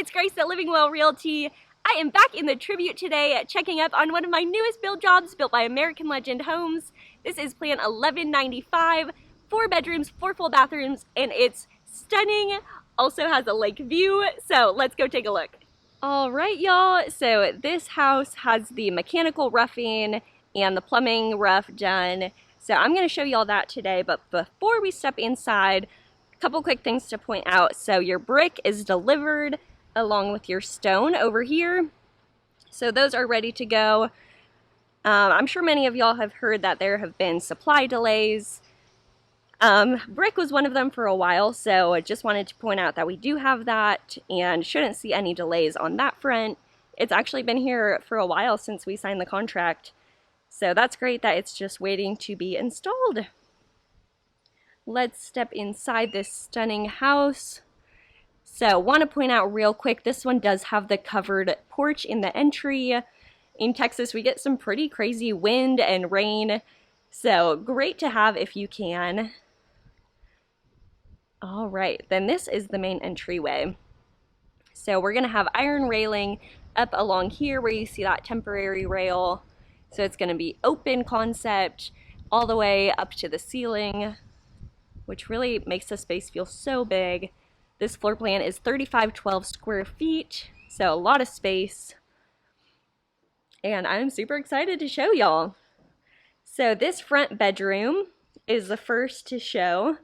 it's Grace at Living Well Realty. I am back in the Tribute today, checking up on one of my newest build jobs built by American Legend Homes. This is Plan 1195, 4 bedrooms, 4 full bathrooms, and it's stunning. Also has a lake view, so let's go take a look. All right, y'all, so this house has the mechanical roughing and the plumbing rough done. So I'm gonna show you all that today, but before we step inside, a couple quick things to point out. So your brick is delivered along with your stone over here. So those are ready to go. I'm sure many of y'all have heard that there have been supply delays. Brick was one of them for a while, so I just wanted to point out that we do have that and shouldn't see any delays on that front. It's actually been here for a while since we signed the contract, so that's great that it's just waiting to be installed. Let's step inside this stunning house. So want to point out real quick, this one does have the covered porch in the entry. In Texas, we get some pretty crazy wind and rain, so great to have if you can. All right, then this is the main entryway. So we're gonna have iron railing up along here where you see that temporary rail. So it's gonna be open concept all the way up to the ceiling, which really makes the space feel so big. This floor plan is 3512 square feet, so a lot of space. And I'm super excited to show y'all. So this front bedroom is the first to show.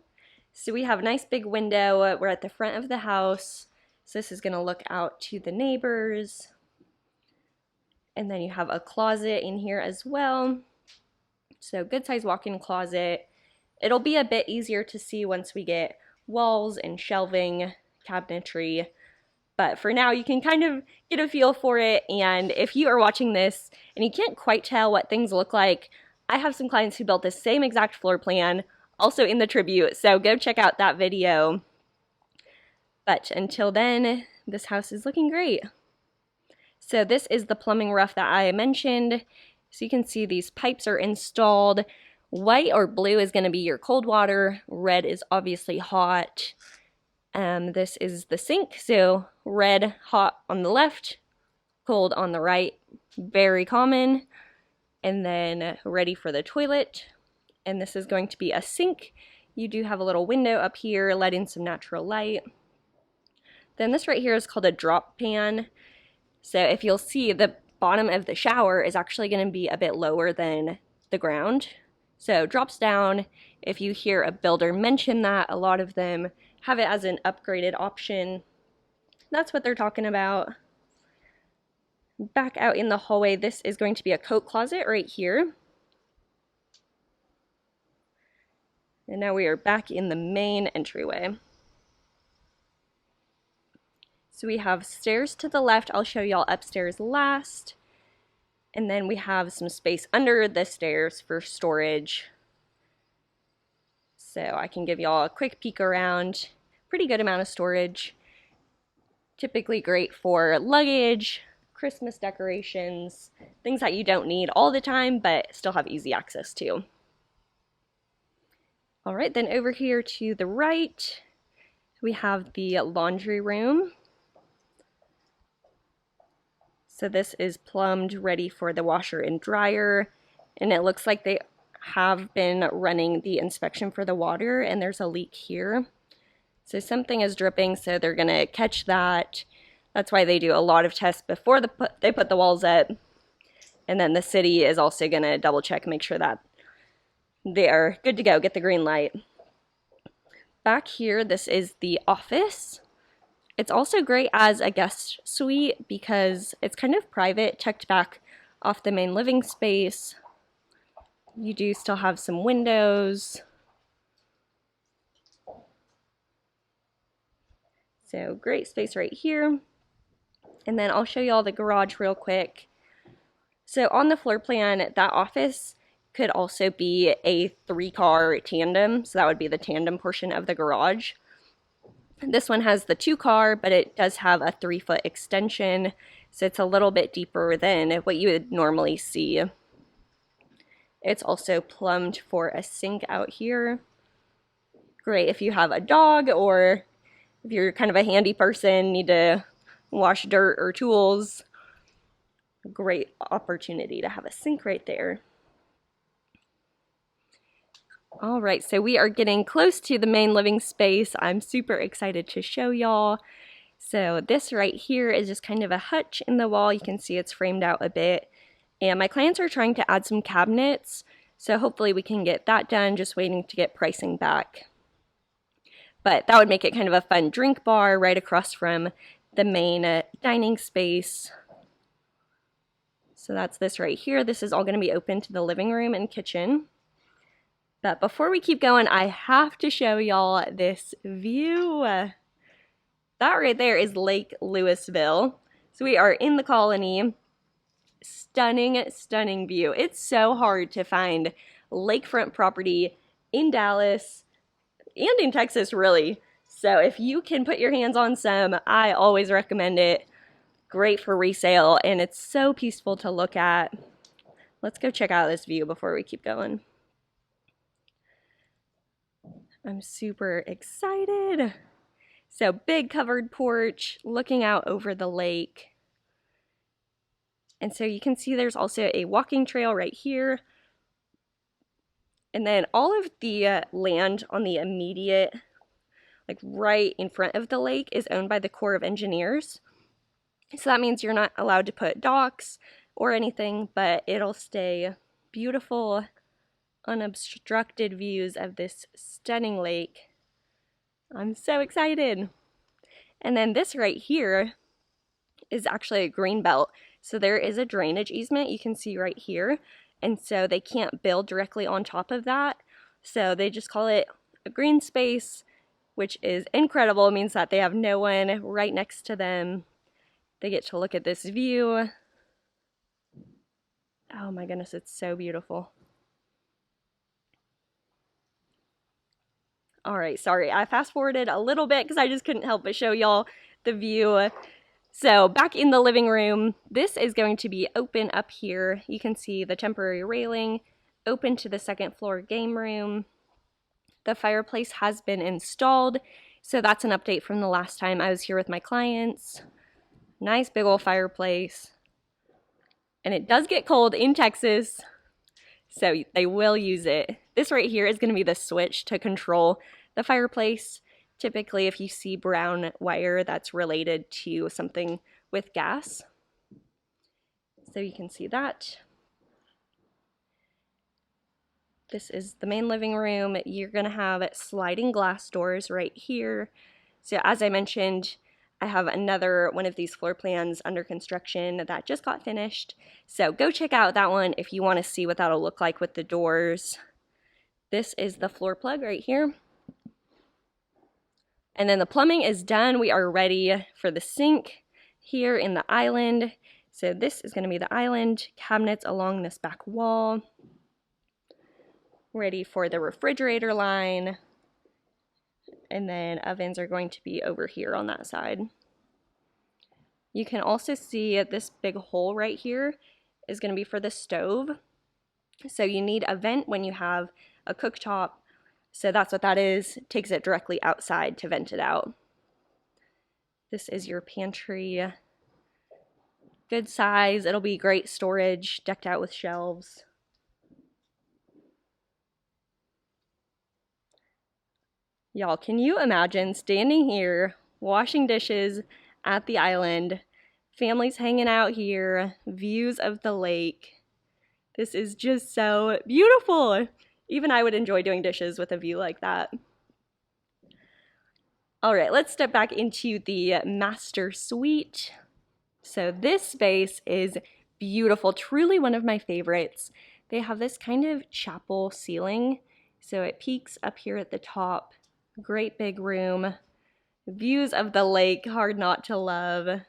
So we have a nice big window. We're at the front of the house. So this is gonna look out to the neighbors. And then you have a closet in here as well. So good size walk-in closet. It'll be a bit easier to see once we get walls and shelving, cabinetry. But for now, you can kind of get a feel for it. And if you are watching this and you can't quite tell what things look like, I have some clients who built the same exact floor plan, also in the Tribute, so go check out that video. But until then, this house is looking great. So this is the plumbing rough that I mentioned. So you can see these pipes are installed. White or blue is going to be your cold water. Red is obviously hot. This is the sink, so red, hot on the left, cold on the right, very common. And then ready for the toilet. And this is going to be a sink. You do have a little window up here, let in some natural light. Then this right here is called a drop pan. So if you'll see, the bottom of the shower is actually going to be a bit lower than the ground. So drops down. If you hear a builder mention that, a lot of them have it as an upgraded option. That's what they're talking about. Back out in the hallway, this is going to be a coat closet right here. And now we are back in the main entryway. So we have stairs to the left. I'll show y'all upstairs last. And then we have some space under the stairs for storage. So I can give y'all a quick peek around. Pretty good amount of storage. Typically great for luggage, Christmas decorations, things that you don't need all the time but still have easy access to. All right, then over here to the right, we have the laundry room. So this is plumbed, ready for the washer and dryer. And it looks like they have been running the inspection for the water, and there's a leak here. So something is dripping, so they're gonna catch that. That's why they do a lot of tests before they put the walls up. And then the city is also gonna double check, make sure that they are good to go, get the green light. Back here, this is the office. It's also great as a guest suite because it's kind of private, tucked back off the main living space. You do still have some windows. So great space right here. And then I'll show you all the garage real quick. So on the floor plan, that office could also be a 3-car tandem, so that would be the tandem portion of the garage. This one has the 2-car, but it does have a 3-foot extension, so it's a little bit deeper than what you would normally see. It's also plumbed for a sink out here. Great if you have a dog, or if you're kind of a handy person, need to wash dirt or tools. Great opportunity to have a sink right there. All right, so we are getting close to the main living space. I'm super excited to show y'all. So this right here is just kind of a hutch in the wall. You can see it's framed out a bit. And my clients are trying to add some cabinets, so hopefully we can get that done, just waiting to get pricing back. But that would make it kind of a fun drink bar right across from the main dining space. So that's this right here. This is all going to be open to the living room and kitchen. But before we keep going, I have to show y'all this view. That right there is Lake Louisville. So we are in the Colony. Stunning, stunning view. It's so hard to find lakefront property in Dallas and in Texas, really. So if you can put your hands on some, I always recommend it. Great for resale, and it's so peaceful to look at. Let's go check out this view before we keep going. I'm super excited. So big covered porch looking out over the lake. And so you can see there's also a walking trail right here. And then all of the land on the immediate, like right in front of the lake, is owned by the Corps of Engineers. So that means you're not allowed to put docks or anything, but it'll stay beautiful, unobstructed views of this stunning lake. I'm so excited. And then this right here is actually a green belt. So there is a drainage easement you can see right here. And so they can't build directly on top of that. So they just call it a green space, which is incredible. It means that they have no one right next to them. They get to look at this view. Oh my goodness, it's so beautiful. All right, sorry, I fast forwarded a little bit because I just couldn't help but show y'all the view. So back in the living room, this is going to be open up here. You can see the temporary railing, open to the second floor game room. The fireplace has been installed, so that's an update from the last time I was here with my clients. Nice big old fireplace. And it does get cold in Texas, so they will use it. This right here is going to be the switch to control the fireplace. Typically, if you see brown wire, that's related to something with gas. So you can see that. This is the main living room. You're going to have sliding glass doors right here. So as I mentioned, I have another one of these floor plans under construction that just got finished. So go check out that one if you want to see what that'll look like with the doors. This is the floor plug right here. And then the plumbing is done. We are ready for the sink here in the island. So this is going to be the island, cabinets along this back wall. Ready for the refrigerator line. And then ovens are going to be over here on that side. You can also see this big hole right here is going to be for the stove. So you need a vent when you have a cooktop. So that's what that is. It takes it directly outside to vent it out. This is your pantry. Good size. It'll be great storage, decked out with shelves. Y'all, can you imagine standing here, washing dishes at the island, families hanging out here, views of the lake? This is just so beautiful. Even I would enjoy doing dishes with a view like that. All right, let's step back into the master suite. So this space is beautiful, truly one of my favorites. They have this kind of chapel ceiling, so it peaks up here at the top. Great big room. Views of the lake, hard not to love.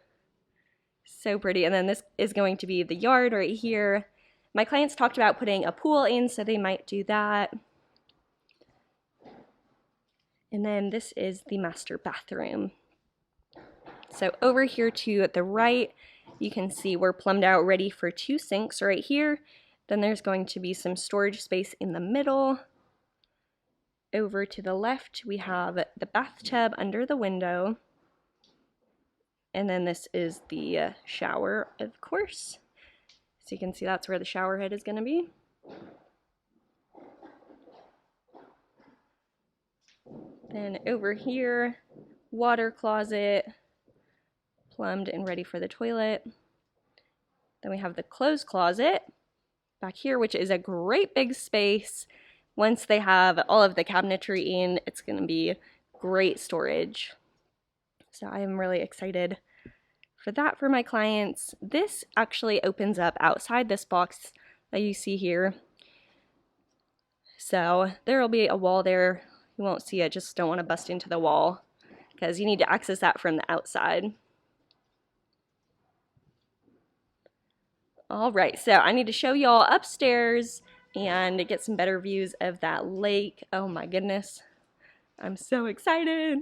So pretty. And then this is going to be the yard right here. My clients talked about putting a pool in, so they might do that. And then this is the master bathroom. So over here to the right, you can see we're plumbed out, ready for 2 sinks right here. Then there's going to be some storage space in the middle. Over to the left, we have the bathtub under the window. And then this is the shower, of course. So you can see that's where the shower head is going to be. Then over here, water closet, plumbed and ready for the toilet. Then we have the clothes closet back here, which is a great big space. Once they have all of the cabinetry in, it's going to be great storage. So I am really excited for that for my clients. This actually opens up outside this box that you see here. So there will be a wall there. You won't see it, just don't want to bust into the wall because you need to access that from the outside. All right, so I need to show y'all upstairs and get some better views of that lake. Oh my goodness, I'm so excited.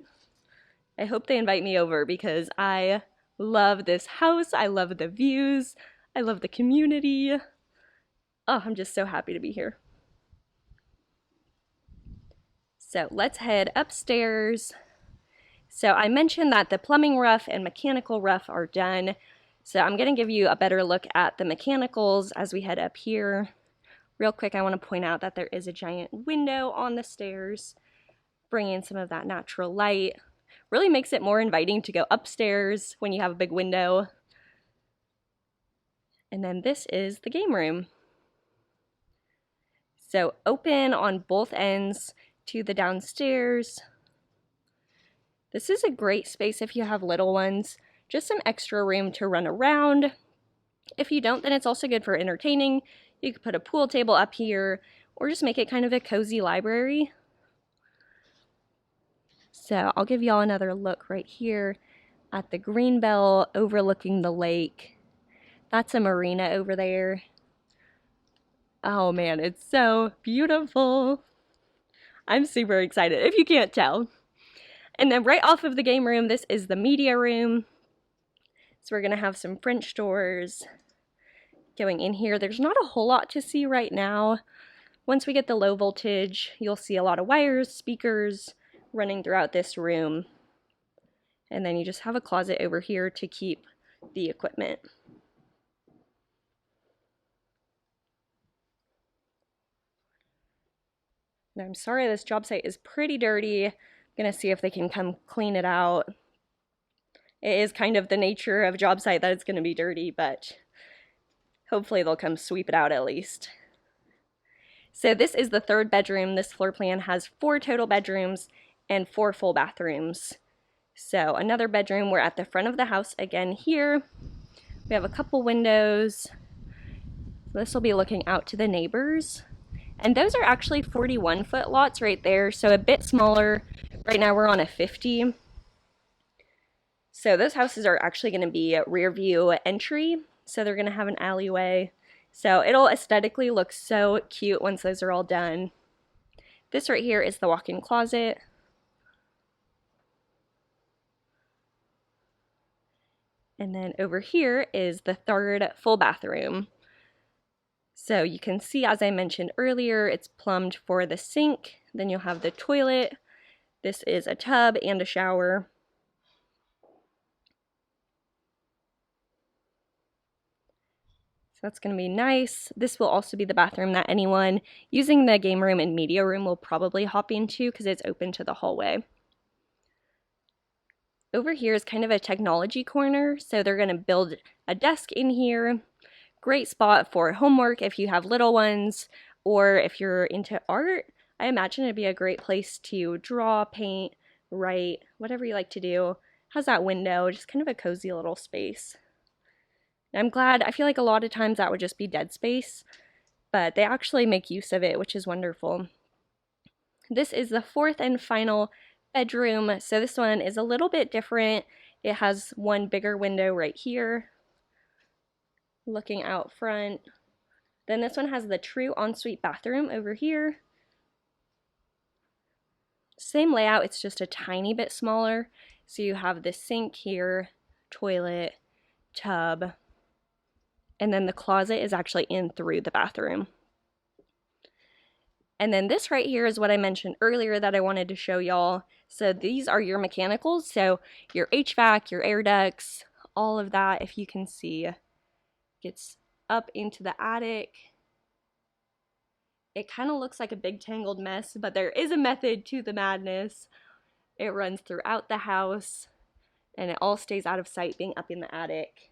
I hope they invite me over because I love this house. I love the views. I love the community. Oh, I'm just so happy to be here. So let's head upstairs. So I mentioned that the plumbing rough and mechanical rough are done. So I'm going to give you a better look at the mechanicals as we head up here. Real quick, I want to point out that there is a giant window on the stairs, bringing some of that natural light. Really makes it more inviting to go upstairs when you have a big window. And then this is the game room. So open on both ends to the downstairs. This is a great space if you have little ones. Just some extra room to run around. If you don't, then it's also good for entertaining. You could put a pool table up here or just make it kind of a cozy library. So I'll give y'all another look right here at the Greenbelt overlooking the lake. That's a marina over there. Oh man, it's so beautiful. I'm super excited, if you can't tell. And then right off of the game room, this is the media room. So we're gonna have some French doors going in here. There's not a whole lot to see right now. Once we get the low voltage, you'll see a lot of wires, speakers running throughout this room. And then you just have a closet over here to keep the equipment. Now, I'm sorry, this job site is pretty dirty. I'm gonna see if they can come clean it out. It is kind of the nature of a job site that it's gonna be dirty, but hopefully they'll come sweep it out at least. So this is the third bedroom. This floor plan has 4 total bedrooms and 4 full bathrooms. So another bedroom, we're at the front of the house again here. We have a couple windows. This will be looking out to the neighbors. And those are actually 41-foot lots right there, so a bit smaller. Right now we're on a 50. So those houses are actually going to be a rear view entry, so they're going to have an alleyway. So it'll aesthetically look so cute once those are all done. This right here is the walk-in closet. And then over here is the third full bathroom. So you can see, as I mentioned earlier, it's plumbed for the sink. Then you'll have the toilet. This is a tub and a shower. So that's going to be nice. This will also be the bathroom that anyone using the game room and media room will probably hop into because it's open to the hallway. Over here is kind of a technology corner. So they're going to build a desk in here. Great spot for homework if you have little ones, or if you're into art. I imagine it'd be a great place to draw, paint, write, whatever you like to do. Has that window, just kind of a cozy little space. And I'm glad, I feel like a lot of times that would just be dead space, but they actually make use of it, which is wonderful. This is the fourth and final bedroom. So this one is a little bit different. It has one bigger window right here, looking out front. Then this one has the true ensuite bathroom over here. Same layout, it's just a tiny bit smaller. So you have the sink here, toilet, tub, and then the closet is actually in through the bathroom. And then this right here is what I mentioned earlier that I wanted to show y'all. So these are your mechanicals. So your HVAC, your air ducts, all of that, if you can see, gets up into the attic. It kind of looks like a big tangled mess, but there is a method to the madness. It runs throughout the house, and it all stays out of sight being up in the attic.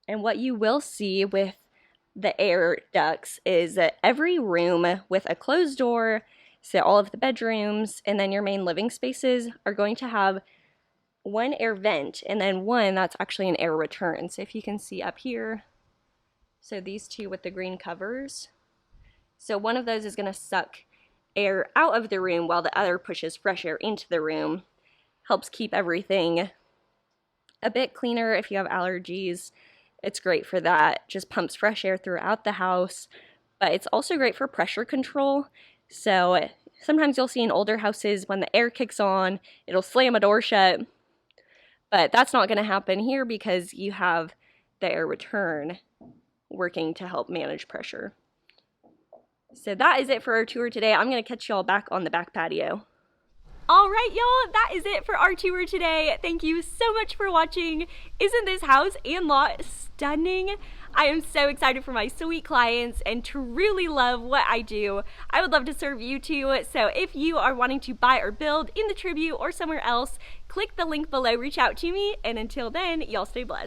And what you will see with the air ducts is that every room with a closed door, so all of the bedrooms and then your main living spaces are going to have one air vent and then one that's actually an air return. So if you can see up here, so these two with the green covers, so one of those is going to suck air out of the room while the other pushes fresh air into the room. Helps keep everything a bit cleaner if you have allergies. It's great for that. Just pumps fresh air throughout the house, but it's also great for pressure control. So sometimes you'll see in older houses when the air kicks on, it'll slam a door shut, but that's not going to happen here because you have the air return working to help manage pressure. So that is it for our tour today. I'm going to catch y'all back on the back patio. All right, y'all, that is it for our tour today. Thank you so much for watching. Isn't this house and lot stunning? I am so excited for my sweet clients and truly love what I do. I would love to serve you too. So if you are wanting to buy or build in the Tribute or somewhere else, click the link below, reach out to me, and until then, y'all stay blessed.